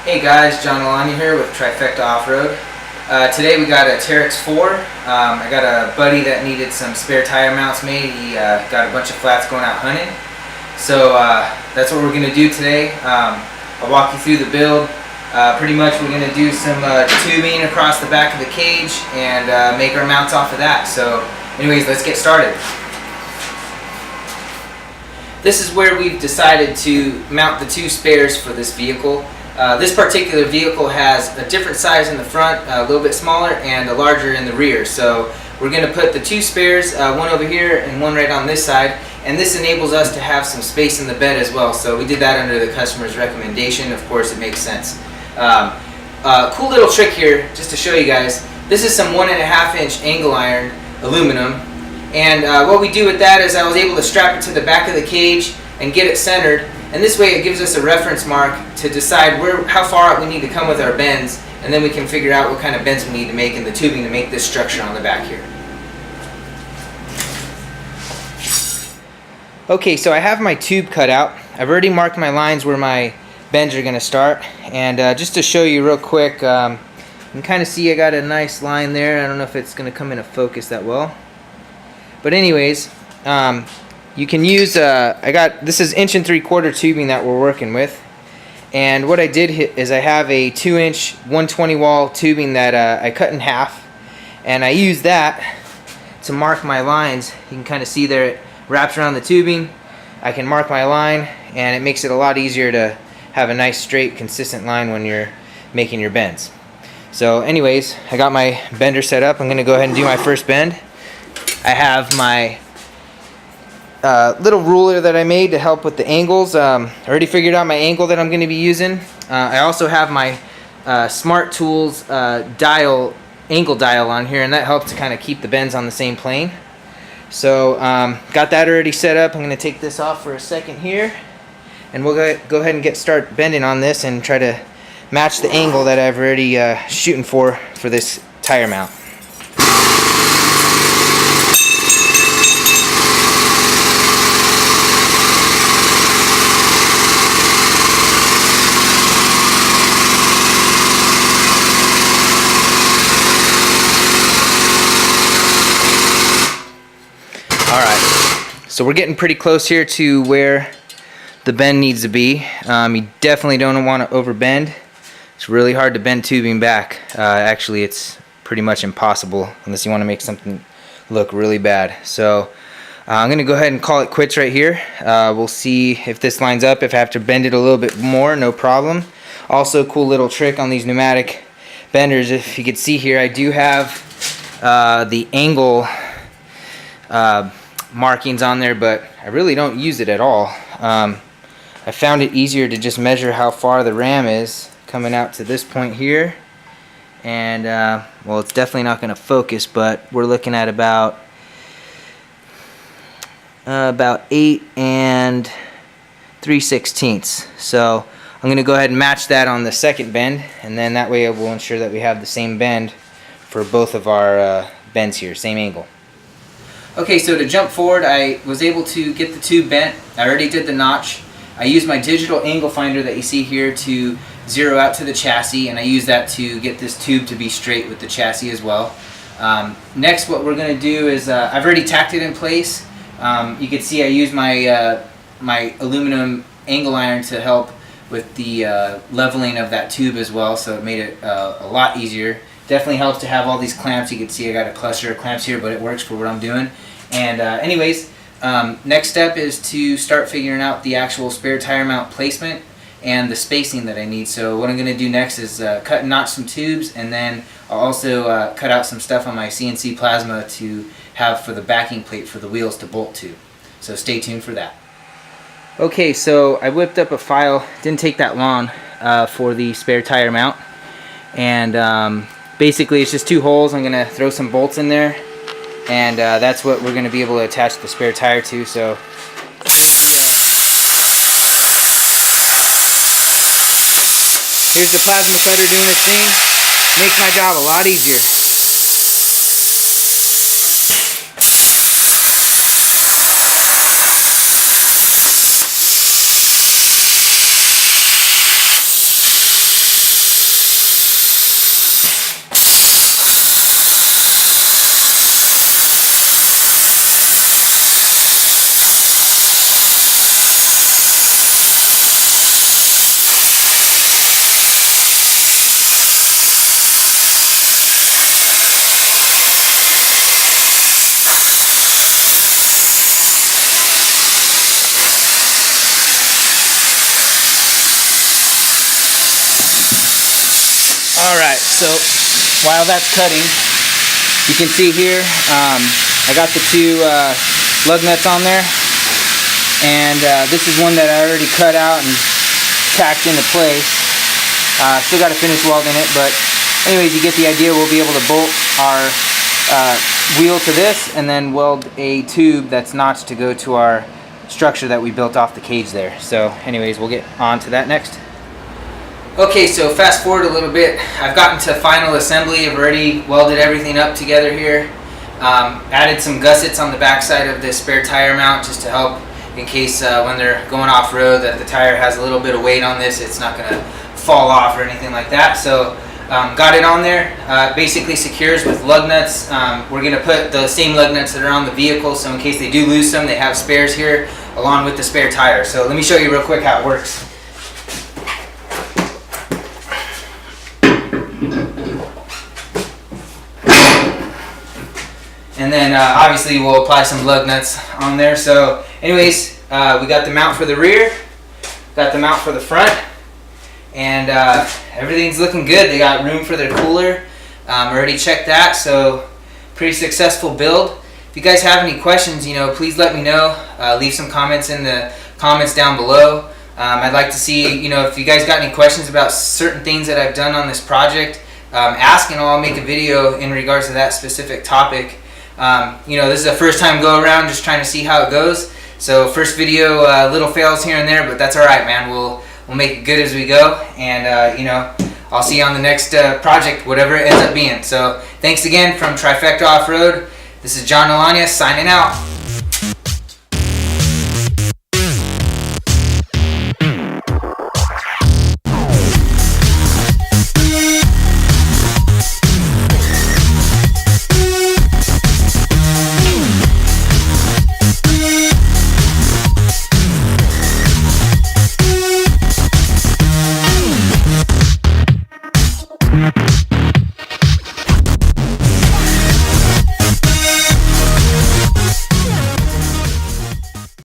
Hey guys, John Alani here with Trifecta Offroad. Today we got a Teryx 4. I got a buddy that needed some spare tire mounts made. He got a bunch of flats going out hunting. So that's what we're going to do today. I'll walk you through the build. Pretty much we're going to do some tubing across the back of the cage and make our mounts off of that. So anyways, let's get started. This is where we've decided to mount the two spares for this vehicle. This particular vehicle has a different size in the front, a little bit smaller, and a larger in the rear. So we're going to put the two spares, one over here and one right on this side, and this enables us to have some space in the bed as well. So we did that under the customer's recommendation. Of course, it makes sense. Cool little trick here, just to show you guys. This is some 1.5 inch angle iron aluminum, and what we do with that is I was able to strap it to the back of the cage and get it centered. And this way it gives us a reference mark to decide how far out we need to come with our bends, and then we can figure out what kind of bends we need to make in the tubing to make this structure on the back here. Okay, so I have my tube cut out. I've already marked my lines where my bends are going to start, and just to show you real quick, you can kind of see I got a nice line there. I don't know if it's going to come into focus that well, but anyways, you can use, this is 1 3/4 inch tubing that we're working with. And what I did is I have a 2 inch 120 wall tubing that I cut in half. And I use that to mark my lines. You can kind of see there it wraps around the tubing. I can mark my line, and it makes it a lot easier to have a nice straight consistent line when you're making your bends. So anyways, I got my bender set up. I'm going to go ahead and do my first bend. I have my little ruler that I made to help with the angles. I already figured out my angle that I'm going to be using. I also have my Smart Tools angle dial on here, and that helps to kind of keep the bends on the same plane. So got that already set up. I'm going to take this off for a second here, and we'll go ahead and start bending on this and try to match the angle that I've already shooting for this tire mount. Alright, so we're getting pretty close here to where the bend needs to be. You definitely don't want to overbend. It's really hard to bend tubing back. Actually, it's pretty much impossible unless you want to make something look really bad. So I'm going to go ahead and call it quits right here. We'll see if this lines up. If I have to bend it a little bit more, no problem. Also, cool little trick on these pneumatic benders. If you can see here, I do have the angle markings on there, but I really don't use it at all. I found it easier to just measure how far the ram is coming out to this point here, and well, it's definitely not going to focus, but we're looking at about 8 3/16. So I'm going to go ahead and match that on the second bend, and then that way we'll ensure that we have the same bend for both of our bends here, same angle. Okay, so to jump forward, I was able to get the tube bent. I already did the notch. I used my digital angle finder that you see here to zero out to the chassis, and I use that to get this tube to be straight with the chassis as well. Next, what we're going to do is, I've already tacked it in place. You can see I used my, my aluminum angle iron to help with the leveling of that tube as well, so it made it a lot easier. Definitely helps to have all these clamps. You can see I got a cluster of clamps here, but it works for what I'm doing. And anyways, next step is to start figuring out the actual spare tire mount placement and the spacing that I need. So what I'm going to do next is cut and notch some tubes, and then I'll also cut out some stuff on my CNC plasma to have for the backing plate for the wheels to bolt to. So stay tuned for that. Okay, so I whipped up a file. Didn't take that long for the spare tire mount, and basically it's just 2 holes. I'm going to throw some bolts in there, and that's what we're going to be able to attach the spare tire to. So here's the plasma cutter doing its thing. Makes my job a lot easier. Alright, so while that's cutting, you can see here, I got the two lug nuts on there, and this is one that I already cut out and tacked into place. Still got to finish welding it, but anyways, you get the idea. We'll be able to bolt our wheel to this and then weld a tube that's notched to go to our structure that we built off the cage there. So anyways, we'll get on to that next. Okay, so fast forward a little bit. I've gotten to final assembly. I've already welded everything up together here. Added some gussets on the back side of the spare tire mount just to help in case when they're going off-road that the tire has a little bit of weight on this. It's not going to fall off or anything like that. So got it on there. Basically secures with lug nuts. We're going to put the same lug nuts that are on the vehicle, so in case they do lose some, they have spares here along with the spare tire. So let me show you real quick how it works. And then obviously we'll apply some lug nuts on there. So anyways, we got the mount for the rear, got the mount for the front, and everything's looking good. They got room for their cooler. Already checked that, so pretty successful build. If you guys have any questions, please let me know. Leave some comments in the comments down below. I'd like to see, if you guys got any questions about certain things that I've done on this project, ask and I'll make a video in regards to that specific topic. This is a first time go around, just trying to see how it goes. So first video, little fails here and there, but that's alright, man. We'll make it good as we go, and I'll see you on the next project, whatever it ends up being. So thanks again from Trifecta Off-Road. This is John Alania signing out.